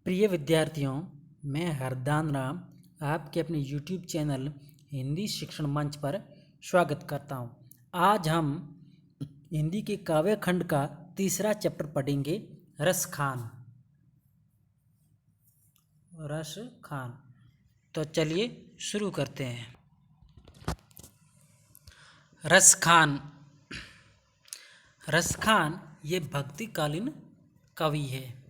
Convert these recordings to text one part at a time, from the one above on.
प्रिय विद्यार्थियों, मैं हरदान राम आपके अपने YouTube चैनल हिंदी शिक्षण मंच पर स्वागत करता हूं। आज हम हिंदी के काव्य खंड का तीसरा चैप्टर पढ़ेंगे, रस खान। रस खान। तो चलिए शुरू करते हैं। रस खान। रस खान ये भक्तिकालीन कवि है।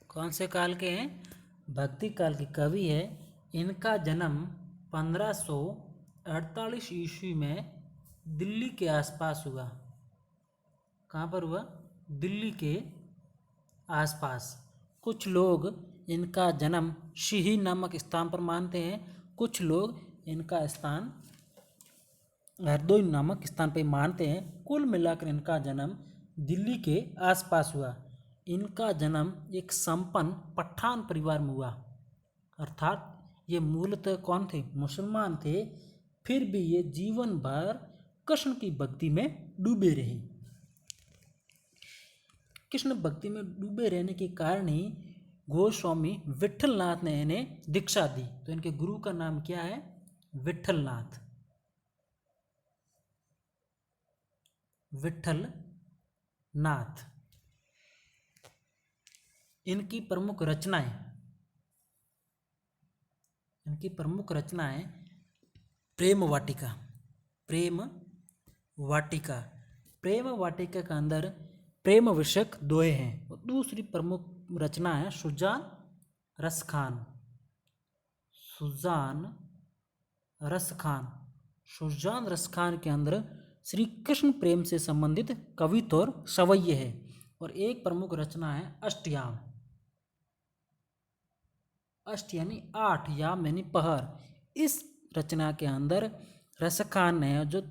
कौन से काल के हैं? भक्ति काल के कवि है। इनका जन्म 1548 ईस्वी में दिल्ली के आसपास हुआ। कहाँ पर हुआ? दिल्ली के आसपास। कुछ लोग इनका जन्म शिही नामक स्थान पर मानते हैं, कुछ लोग इनका स्थान हरदोई नामक स्थान पर मानते हैं। कुल मिलाकर इनका जन्म दिल्ली के आसपास हुआ। इनका जन्म एक संपन्न पठान परिवार में हुआ, अर्थात ये मूलतः कौन थे? मुसलमान थे। फिर भी ये जीवन भर कृष्ण की भक्ति में डूबे रहे। कृष्ण भक्ति में डूबे रहने के कारण ही गोस्वामी विठलनाथ ने इन्हें दीक्षा दी। तो इनके गुरु का नाम क्या है? विठलनाथ। विठलनाथ। इनकी प्रमुख रचनाएं प्रेम वाटिका। प्रेम वाटिका के अंदर प्रेम विषयक दोहे हैं। और दूसरी प्रमुख रचना है सुजान रस खान। सुजान रस खान के अंदर श्री कृष्ण प्रेम से संबंधित कवित्व और सवैये है। और एक प्रमुख रचना है अष्टयाम। अष्ट यानी 8, याम यानी पहर। इस रचना के अंदर रस खान ने जो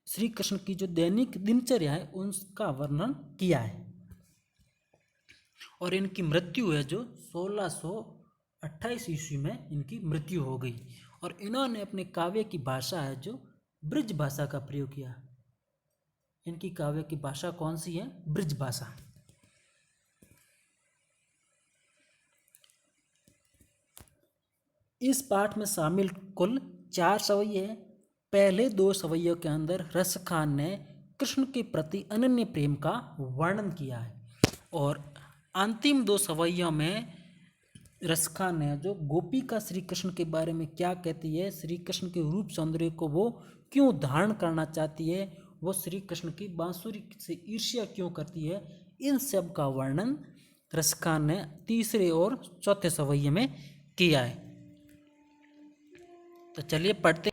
श्री कृष्ण की जो दैनिक दिनचर्या है उसका वर्णन किया है। और इनकी मृत्यु है जो 1628 ईस्वी में इनकी मृत्यु हो गई। और इन्होंने अपने काव्य की भाषा है जो ब्रज भाषा का प्रयोग किया। इनकी काव्य की भाषा कौन सी है? ब्रज भाषा। इस पाठ में शामिल कुल 4 सवैये हैं। पहले 2 सवैयों के अंदर रस खान ने कृष्ण के प्रति अनन्य प्रेम का वर्णन किया है। और अंतिम 2 सवैयों में रस खान ने जो गोपिका श्री कृष्ण के बारे में क्या कहती है, श्री कृष्ण के रूप सौंदर्य को वो क्यों धारण करना चाहती है, वो श्री कृष्ण की बांसुरी से ईर्ष्या क्यों करती है, इन सब का वर्णन रस खान ने तीसरे और चौथे सवैये में किया है। तो चलिए पढ़ते।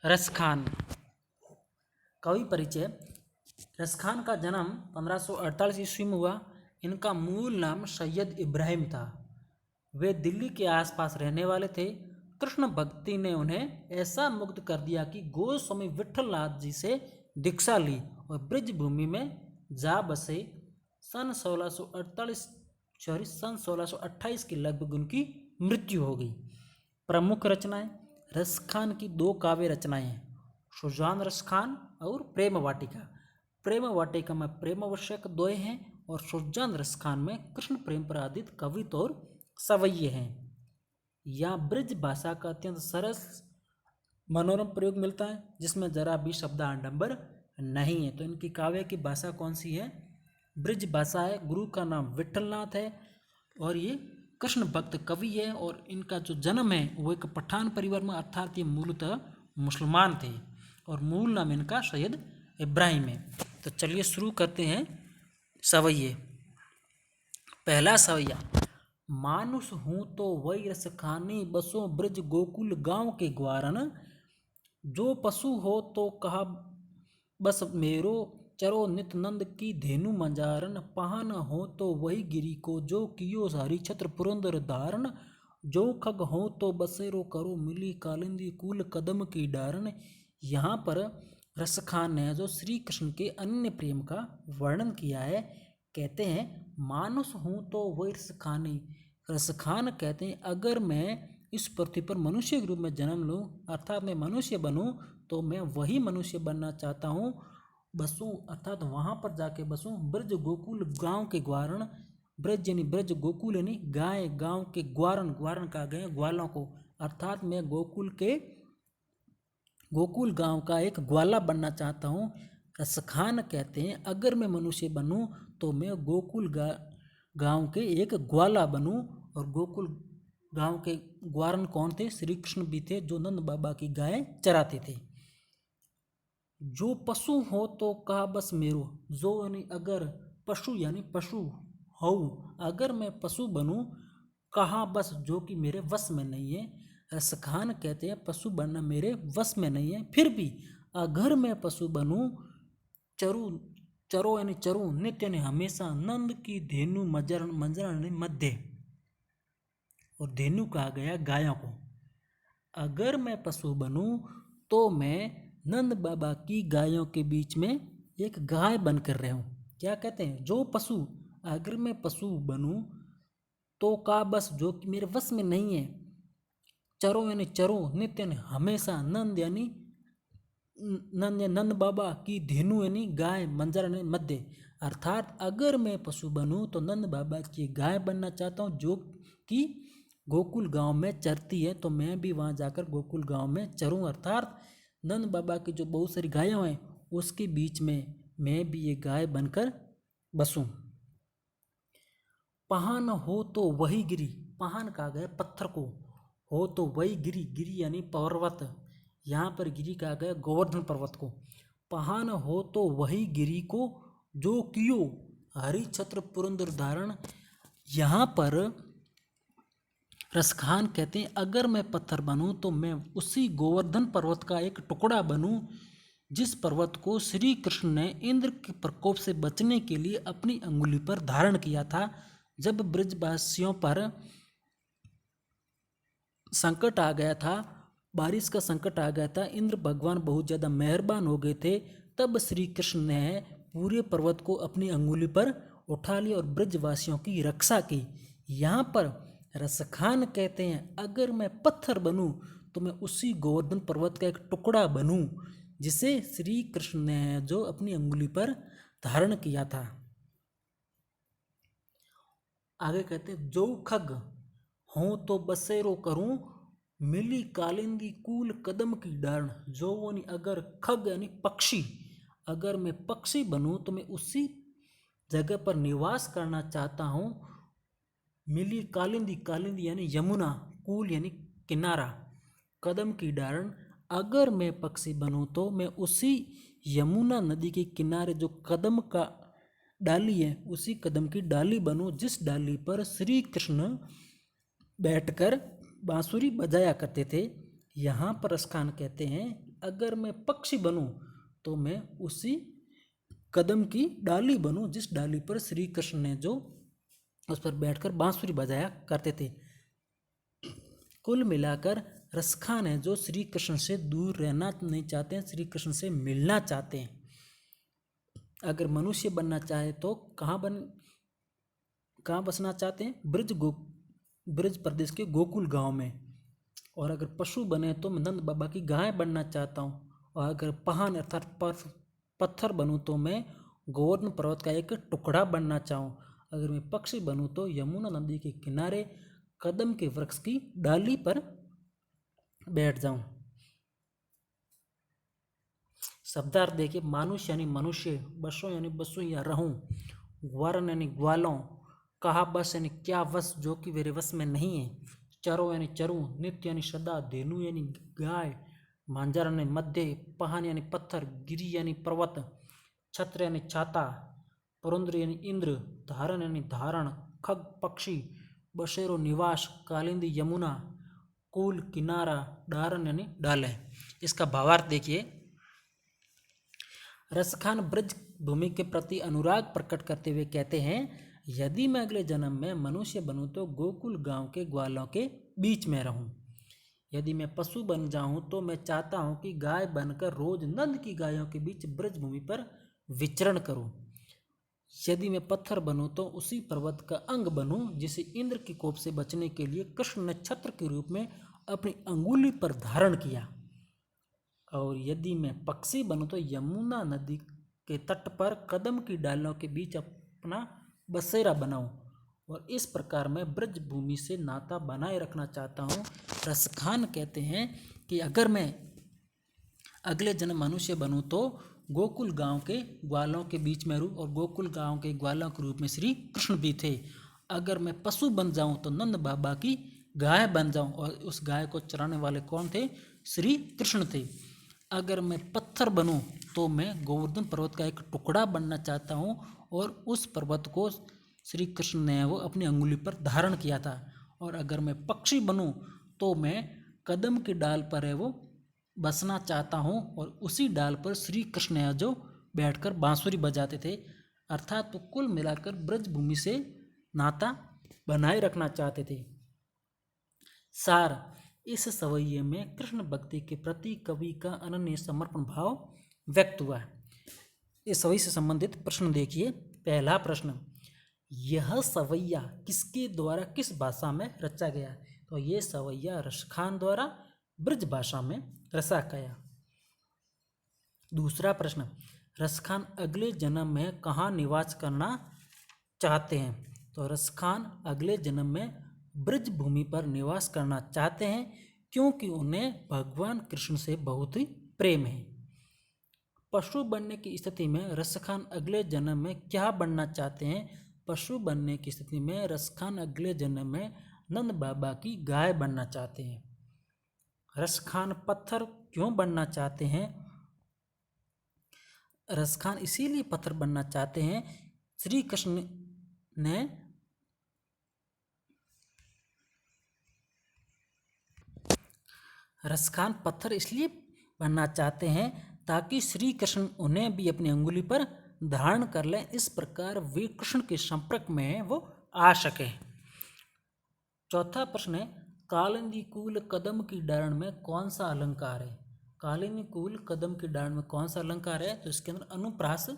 रस खान। कवि परिचय। रस खान का जन्म 1548 ईस्वी में हुआ। इनका मूल नाम सैयद इब्राहिम था। वे दिल्ली के आसपास रहने वाले थे। कृष्ण भक्ति ने उन्हें ऐसा मुग्ध कर दिया कि गोस्वामी विठलनाथ जी से दीक्षा ली और ब्रज भूमि में जा बसे। सन 1628 के लगभग उनकी मृत्यु हो गई। प्रमुख रचनाएं। रस खान की 2 काव्य रचनाएं हैं, सुजान रस खान और प्रेम वाटिका। प्रेम वाटिका में प्रेम विषयक दोहे हैं और सुजान रस खान में कृष्ण प्रेम पर आधारित कवित्व और सवैये हैं। यहाँ ब्रज भाषा का अत्यंत सरस मनोरम प्रयोग मिलता है जिसमें जरा भी शब्दाडंबर नहीं है। तो इनकी काव्य की भाषा कौन सी है? ब्रज भाषा है। गुरु का नाम विठलनाथ है और ये कृष्ण भक्त कवि है। और इनका जो जन्म है वो एक पठान परिवार में, अर्थात ये मूलतः मुसलमान थे। और मूल नाम इनका सैयद इब्राहिम है। तो चलिए शुरू करते हैं सवैये। पहला सवैया। मानुष हूँ तो वही रस खानी, बसो ब्रज गोकुल गांव के ग्वारन। जो पशु हो तो कहा बस मेरो, चरो नित नंद की धेनु मंजारन। पाहन हो तो वही गिरी को, जो कियो हरि छत्र पुरंदर धारण। जो खग हो तो बसेरो करो, मिली कालिंदी कूल कदम की डारन। यहाँ पर रस खान ने जो श्री कृष्ण के अन्य प्रेम का वर्णन किया है, कहते हैं मानुष हूँ तो वही रस खानी। रस खान कहते हैं अगर मैं इस पृथ्वी पर मनुष्य के रूप में जन्म लूँ, अर्थात मैं मनुष्य बनूँ, तो मैं वही मनुष्य बनना चाहता हूँ। बसूं अर्थात वहाँ पर जाके बसूं ब्रज गोकुल गांव के ग्वारण। ब्रज यानी ब्रज, गोकुल यानी गाय, गांव के ग्वारन, ग्वारन कहा गया ग्वालों को, अर्थात मैं गोकुल गांव का एक ग्वाला बनना चाहता हूँ। रसखान कहते हैं अगर मैं मनुष्य बनूं तो मैं गोकुल गांव के एक ग्वाला बनूं। और गोकुल गांव के ग्वारन कौन थे? श्री कृष्ण भी थे, जो नंद बाबा की गाय चराते थे। जो पशु हो तो कहा बस मेरो, जो यानी अगर, पशु यानी पशु हो, अगर मैं पशु बनूं कहा बस, जो कि मेरे वश में नहीं है। रसखान कहते हैं पशु बनना मेरे वश में नहीं है, फिर भी अगर मैं पशु बनूं, चरू, चरो यानी चरू, नित्य यानी हमेशा, नंद की धेनु मंजरण मध्य, और धेनु कहा गया गायों को। अगर मैं पशु बनूं तो मैं नंद बाबा की गायों के बीच में एक गाय बनकर रहूं। क्या कहते हैं? जो पशु, अगर मैं पशु बनूं तो का बस, जो कि मेरे वश में नहीं है। चरो यानी चरो, नित्य यानी हमेशा, नंद यानी नंद बाबा की धेनु यानी गाय, मंजर यानी मध्य, अर्थात अगर मैं पशु बनूं तो नंद बाबा की गाय बनना चाहता हूं, जो कि गोकुल गांव में चरती है, तो मैं भी वहां जाकर गोकुल गांव में चरूं, अर्थात नंद बाबा की जो बहुत सारी गायें हैं उसके बीच में मैं भी ये गाय बनकर बसूं। पहान हो तो वही गिरी, पहान कहा गया पत्थर को, हो तो वही गिरी, गिरी यानी पर्वत, यहाँ पर गिरी कहा गया गोवर्धन पर्वत को। पहान हो तो वही गिरी को, जो कियो हरि छत्र पुरंदर धारण। यहाँ पर रसखान कहते हैं अगर मैं पत्थर बनूं तो मैं उसी गोवर्धन पर्वत का एक टुकड़ा बनूं, जिस पर्वत को श्री कृष्ण ने इंद्र के प्रकोप से बचने के लिए अपनी अंगुली पर धारण किया था। जब ब्रजवासियों पर संकट आ गया था, बारिश का संकट आ गया था, इंद्र भगवान बहुत ज़्यादा मेहरबान हो गए थे, तब श्री कृष्ण ने पूरे पर्वत को अपनी अंगुली पर उठा लिया और ब्रजवासियों की रक्षा की। यहाँ पर रसखान कहते हैं अगर मैं पत्थर बनूं तो मैं उसी गोवर्धन पर्वत का एक टुकड़ा बनूं, जिसे श्री कृष्ण ने जो अपनी अंगुली पर धारण किया था। आगे कहते हैं जो खग हों तो बसेरो करूं, मिली कालिंदी कूल कदम की डारण। जो यानी अगर, खग यानी पक्षी, अगर मैं पक्षी बनूं तो मैं उसी जगह पर निवास करना चाहता हूं। मिली कालिंदी, कालिंदी यानी यमुना, कूल यानी किनारा, कदम की डारण, अगर मैं पक्षी बनूं तो मैं उसी यमुना नदी के किनारे जो कदम का डाली है, उसी कदम की डाली बनूं, जिस डाली पर श्री कृष्ण बैठकर बांसुरी बजाया करते थे। यहाँ पर रसखान कहते हैं अगर मैं पक्षी बनूं तो मैं उसी कदम की डाली बनूं, जिस डाली पर श्री कृष्ण ने जो उस पर बैठकर बांसुरी बजाया करते थे। कुल मिलाकर रसखान है जो श्री कृष्ण से दूर रहना नहीं चाहते हैं, श्री कृष्ण से मिलना चाहते हैं। अगर मनुष्य बनना चाहे तो कहाँ बसना चाहते हैं? ब्रज प्रदेश के गोकुल गांव में। और अगर पशु बने तो मैं नंद बाबा की गाय बनना चाहता हूँ। और अगर पहान अर्थात पत्थर बनूं तो मैं गोवर्धन पर्वत का एक टुकड़ा बनना चाहूँ। अगर मैं पक्षी बनूं तो यमुना नदी के किनारे कदम के वृक्ष की डाली पर बैठ जाऊं। शब्दार्थ देखिए, मानुष यानी मनुष्य, बसों यानी बसों या रहूं, ग्वारन यानी ग्वालों, कहा बस यानी क्या वश, जो कि मेरे वश में नहीं है। चरो यानी चरूं, नित्य यानी सदा, धेनु यानी गाय, मांजर यानी मध्य, पहान यानी पत्थर, गिरी यानी पर्वत, छत्र यानी छाता, पुरंद्र यानी इंद्र, धारण यानी धारण, खग पक्षी, बसेरो निवास, कालिंदी यमुना, कूल किनारा, डारण यानी डाले। इसका भावार्थ देखिए, रसखान ब्रज भूमि के प्रति अनुराग प्रकट करते हुए कहते हैं यदि मैं अगले जन्म में मनुष्य बनूं तो गोकुल गांव के ग्वालों के बीच में रहूं। यदि मैं पशु बन जाऊं तो मैं चाहता हूं कि गाय बनकर रोज नंद की गायों के बीच ब्रज भूमि पर विचरण करूं। यदि मैं पत्थर बनूं तो उसी पर्वत का अंग बनूं जिसे इंद्र के कोप से बचने के लिए कृष्ण ने छत्र के रूप में अपनी अंगुली पर धारण किया। और यदि मैं पक्षी बनूं तो यमुना नदी के तट पर कदम की डालों के बीच अपना बसेरा बनाऊं और इस प्रकार मैं ब्रज भूमि से नाता बनाए रखना चाहता हूँ। रसखान कहते हैं कि अगर मैं अगले जन्म मनुष्य बनूं तो गोकुल गांव के ग्वालों के बीच में रहूं, और गोकुल गांव के ग्वालों के रूप में श्री कृष्ण भी थे। अगर मैं पशु बन जाऊं तो नंद बाबा की गाय बन जाऊं, और उस गाय को चराने वाले कौन थे? श्री कृष्ण थे। अगर मैं पत्थर बनूं तो मैं गोवर्धन पर्वत का एक टुकड़ा बनना चाहता हूं, और उस पर्वत को श्री कृष्ण ने वो अपनी अंगुली पर धारण किया था। और अगर मैं पक्षी बनूं तो मैं कदम की डाल पर है वो बसना चाहता हूँ, और उसी डाल पर श्री कृष्ण है जो बैठकर बांसुरी बजाते थे। अर्थात तो कुल मिलाकर ब्रजभूमि से नाता बनाए रखना चाहते थे। सार, इस सवैये में कृष्ण भक्ति के प्रति कवि का अनन्य समर्पण भाव व्यक्त हुआ है। इस सवैये से संबंधित प्रश्न देखिए। पहला प्रश्न, यह सवैया किसके द्वारा किस भाषा में रचा गया? तो ये सवैया रसखान द्वारा ब्रज भाषा में रचा गया। दूसरा प्रश्न, रसखान अगले जन्म में कहाँ निवास करना चाहते हैं? तो रसखान अगले जन्म में ब्रज भूमि पर निवास करना चाहते हैं, क्योंकि उन्हें भगवान कृष्ण से बहुत ही प्रेम है। पशु बनने की स्थिति में रसखान अगले जन्म में क्या बनना चाहते हैं? पशु बनने की स्थिति में रसखान अगले जन्म में नंद बाबा की गाय बनना चाहते हैं। रसखान पत्थर क्यों बनना चाहते हैं? रसखान इसीलिए पत्थर बनना चाहते हैं, श्री कृष्ण ने रसखान पत्थर इसलिए बनना चाहते हैं ताकि श्री कृष्ण उन्हें भी अपनी अंगुली पर धारण कर लें, इस प्रकार वे कृष्ण के संपर्क में वो आ सके। चौथा प्रश्न है, कालिंदी कुल कदम की डारण में कौन सा अलंकार है? कालिंदी कुल कदम की डारण में कौन सा अलंकार है? तो इसके अंदर अनुप्रास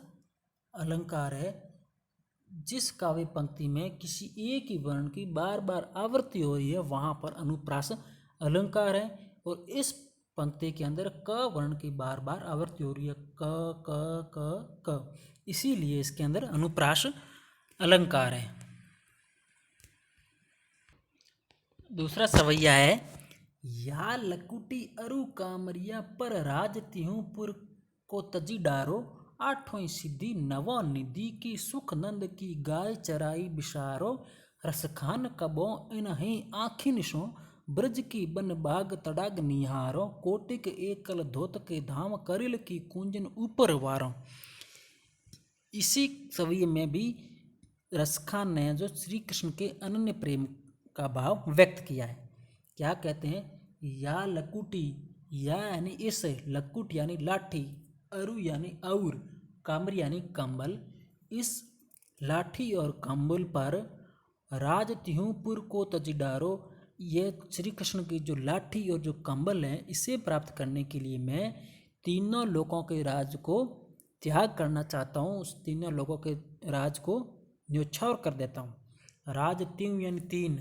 अलंकार है। जिस काव्य पंक्ति में किसी एक ही वर्ण की बार बार आवृत्ति हो रही है वहां पर अनुप्रास अलंकार है, और इस पंक्ति के अंदर क वर्ण की बार बार आवृत्ति हो रही है, क क क क, इसीलिए इसके अंदर अनुप्रास अलंकार है। दूसरा सवैया है, या लकुटी अरु कामरिया पर राज तिहु पुर को तजी डारो, आठों सिद्धि नवों निधि की सुख नंद की गाय चराई बिसारो, रसखान कबो इनहि आखिन सो, ब्रज की बन बाग तड़ाग निहारो, कोटिक एकल धोत के धाम करिल की कुंजन ऊपर वारो। इसी सवैये में भी रसखान ने जो श्री कृष्ण के अनन्य प्रेम का भाव व्यक्त किया है। क्या कहते हैं? या लकुटी, या यानी इस, लकुट यानी लाठी, अरु यानी और, कामर यानी कंबल, इस लाठी और कंबल पर राज तिहुपुर को तजिडारो, ये श्री कृष्ण की जो लाठी और जो कंबल है इसे प्राप्त करने के लिए मैं तीनों लोगों के राज को त्याग करना चाहता हूँ, उस तीनों लोगों के राज को न्योछावर कर देता हूँ। राज तिंग यानी तीन,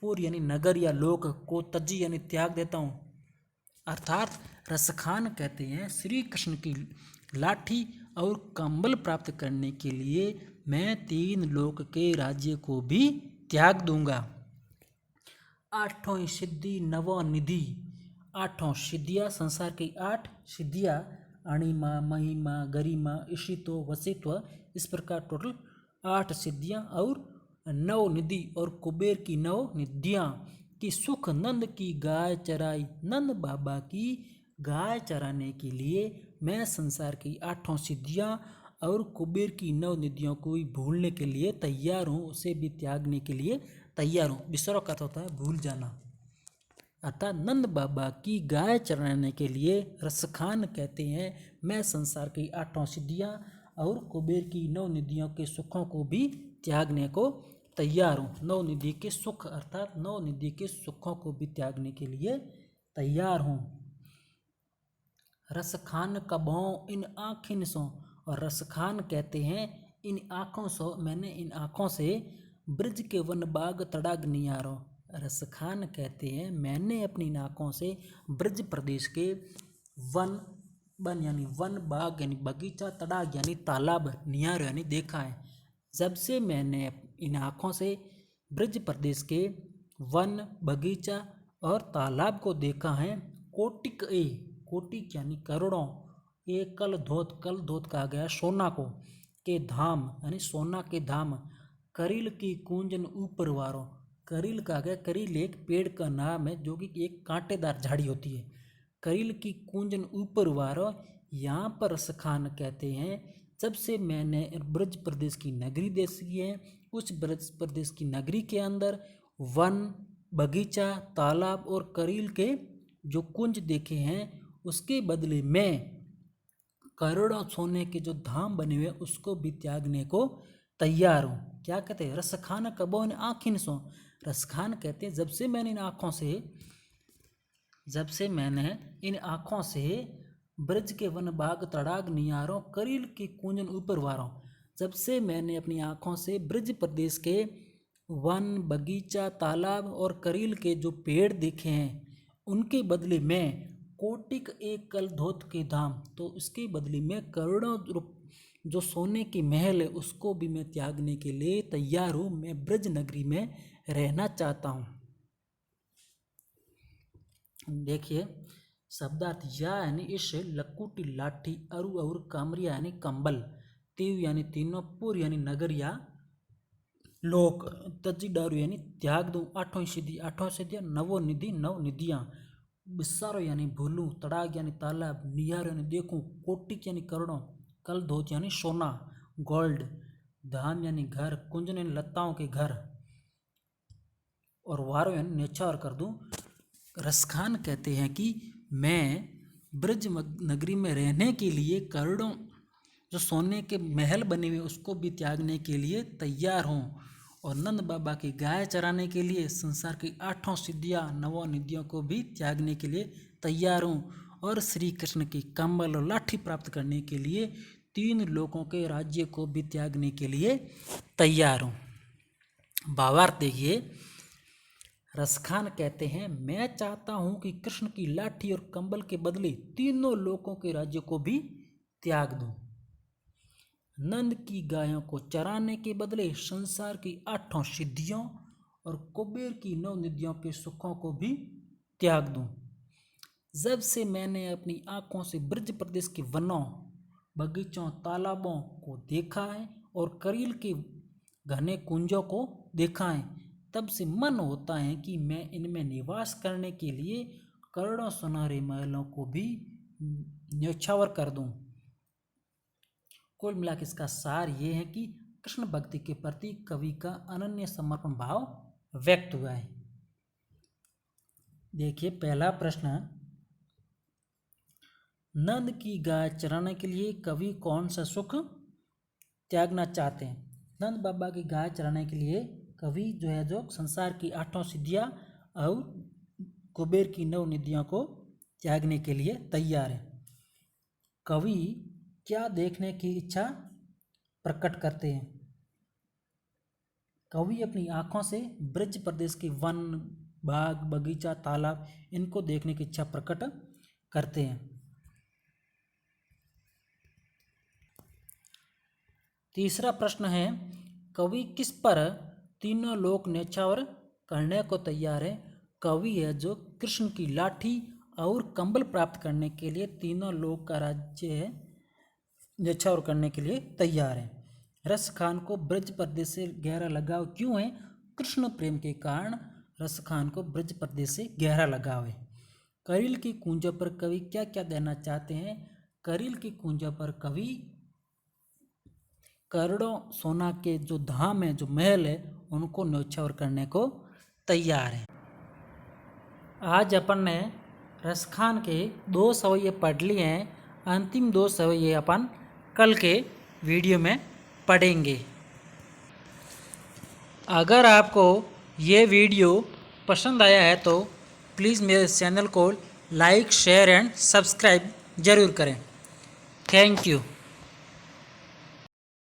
पुर यानी नगर या लोक, को तजी यानी त्याग देता हूँ। अर्थात रसखान कहते हैं श्री कृष्ण की लाठी और कंबल प्राप्त करने के लिए मैं तीन लोक के राज्य को भी त्याग दूंगा। आठों सिद्धि नवों निधि, आठों सिद्धियाँ, संसार की 8 सिद्धियाँ, अणिमा, महिमा, गरिमा, ईशित्व, वसित्व, इस प्रकार टोटल 8 सिद्धियाँ, और 9 निधि और कुबेर की 9 निधियाँ की सुख नंद की गाय चराई, नंद बाबा की गाय चराने के लिए मैं संसार की 8 सिद्धियाँ और कुबेर की 9 निधियों को भी भूलने के लिए तैयार हूँ, उसे भी त्यागने के लिए तैयार हूँ। बिसरो का होता है भूल जाना। अर्थात नंद बाबा की गाय चराने के लिए रसखान कहते हैं मैं संसार की 8 सिद्धियाँ और कुबेर की 9 निधियों के सुखों को भी त्यागने को तैयार हूँ। 9 निधि के सुख अर्थात 9 निधि के सुखों को भी त्यागने के लिए तैयार हूँ। रसखान कबों इन आँखिन सो, और रसखान कहते हैं इन आँखों सो, मैंने इन आँखों से ब्रज के वन बाग तड़ाग निहारो। रसखान कहते हैं मैंने अपनी इन आँखों से ब्रज प्रदेश के वन यानी वन, बाग यानी बगीचा, तड़ाग यानी तालाब, निहारो यानी देखा है। जब से मैंने इन आँखों से ब्रज प्रदेश के वन, बगीचा और तालाब को देखा है। कोटिक ए, कोटिक यानी करोड़ों, ए कल धोत कहा गया सोना को, के धाम यानी सोना के धाम, करील की कूंजन ऊपर वारो, करील कहा गया, करील एक पेड़ का नाम है जो कि एक कांटेदार झाड़ी होती है। करील की कूंजन ऊपर वारो, यहाँ पर रसखान कहते हैं जब से मैंने ब्रज प्रदेश की नगरी देखी है, उस ब्रज प्रदेश की नगरी के अंदर वन, बगीचा, तालाब और करील के जो कुंज देखे हैं, उसके बदले में करोड़ों सोने के जो धाम बने हुए उसको भी त्यागने को तैयार हूँ। क्या कहते हैं? रसखान कबो ने आँखिन सो, रसखान कहते हैं जब से मैंने इन आँखों से ब्रज के वन बाग तड़ाग नियारों, करील की कूंजन ऊपर वारों, जब से मैंने अपनी आँखों से ब्रज प्रदेश के वन, बगीचा, तालाब और करील के जो पेड़ देखे हैं, उनके बदले में कोटिक एक कल धोत के धाम, तो इसके बदले में करोड़ों जो सोने की महल है उसको भी मैं त्यागने के लिए तैयार हूँ। मैं ब्रज नगरी में रहना चाहता हूँ। देखिए शब्दार्थ, या यानी इस, लकुटी लाठी, अरु और कामरिया यानी कंबल, तीव यानी तीनों, पुर यानी नगर या लोक, तजी डारू यानी त्याग दूं, आठों सिद्धियाँ, नवो निधि नव निधियाँ, बिस्सारो यानी भूलूं, तड़ाग यानी तालाब, निहार यानी देखूं, कोटिक यानी करोड़ों, कल धोत यानी सोना गोल्ड, धाम यानी घर, कुंजन यानी लताओं के घर, और वारो यानी न्यौछावर कर दूं। रसखान कहते हैं कि मैं ब्रज नगरी में रहने के लिए करोड़ों जो सोने के महल बने हुए उसको भी त्यागने के लिए तैयार हूँ, और नंद बाबा की गाय चराने के लिए संसार की आठों सिद्धियाँ, नवों निधियों को भी त्यागने के लिए तैयार हूँ, और श्री कृष्ण की कंबल और लाठी प्राप्त करने के लिए 3 लोकों के राज्य को भी त्यागने के लिए तैयार हूँ। भावार्थ देखिए, रसखान कहते हैं मैं चाहता हूँ कि कृष्ण की लाठी और कंबल के बदले 3 लोकों के राज्य को भी त्याग दूँ, नंद की गायों को चराने के बदले संसार की 8 सिद्धियों और कुबेर की 9 निधियों के सुखों को भी त्याग दूं। जब से मैंने अपनी आंखों से ब्रज प्रदेश के वनों, बगीचों, तालाबों को देखा है और करील के घने कुंजों को देखा है, तब से मन होता है कि मैं इनमें निवास करने के लिए करोड़ों सुनहरे महलों को भी न्यौछावर कर दूं। कुल मिलाकर इसका सार ये है कि कृष्ण भक्ति के प्रति कवि का अनन्य समर्पण भाव व्यक्त हुआ है। देखिए पहला प्रश्न, नंद की गाय चराने के लिए कवि कौन सा सुख त्यागना चाहते हैं? नंद बाबा की गाय चराने के लिए कवि जो संसार की 8 सिद्धियां और कुबेर की 9 निधियों को त्यागने के लिए तैयार है। कवि क्या देखने की इच्छा प्रकट करते हैं? कवि अपनी आंखों से ब्रज प्रदेश के वन, बाग, बगीचा, तालाब इनको देखने की इच्छा प्रकट करते हैं। तीसरा प्रश्न है, कवि किस पर 3 लोक न्यौछावर करने को तैयार है? कवि है जो कृष्ण की लाठी और कंबल प्राप्त करने के लिए 3 लोक का राज्य है न्यौछावर करने के लिए तैयार है। रसखान को ब्रज प्रदेश से गहरा लगाव क्यों है? कृष्ण प्रेम के कारण रसखान को ब्रज प्रदेश से गहरा लगाव है। करील की कुंजों पर कवि क्या क्या देना चाहते हैं? करील की कुंजों पर कवि करोड़ों सोना के जो धाम है, जो महल है, उनको न्यौछावर करने को तैयार है। आज अपन ने रसखान के 2 सवैये पढ़ लिए हैं। अंतिम 2 सवैये अपन कल के वीडियो में पढ़ेंगे। अगर आपको ये वीडियो पसंद आया है तो प्लीज़ मेरे चैनल को लाइक, शेयर एंड सब्सक्राइब ज़रूर करें। Thank you.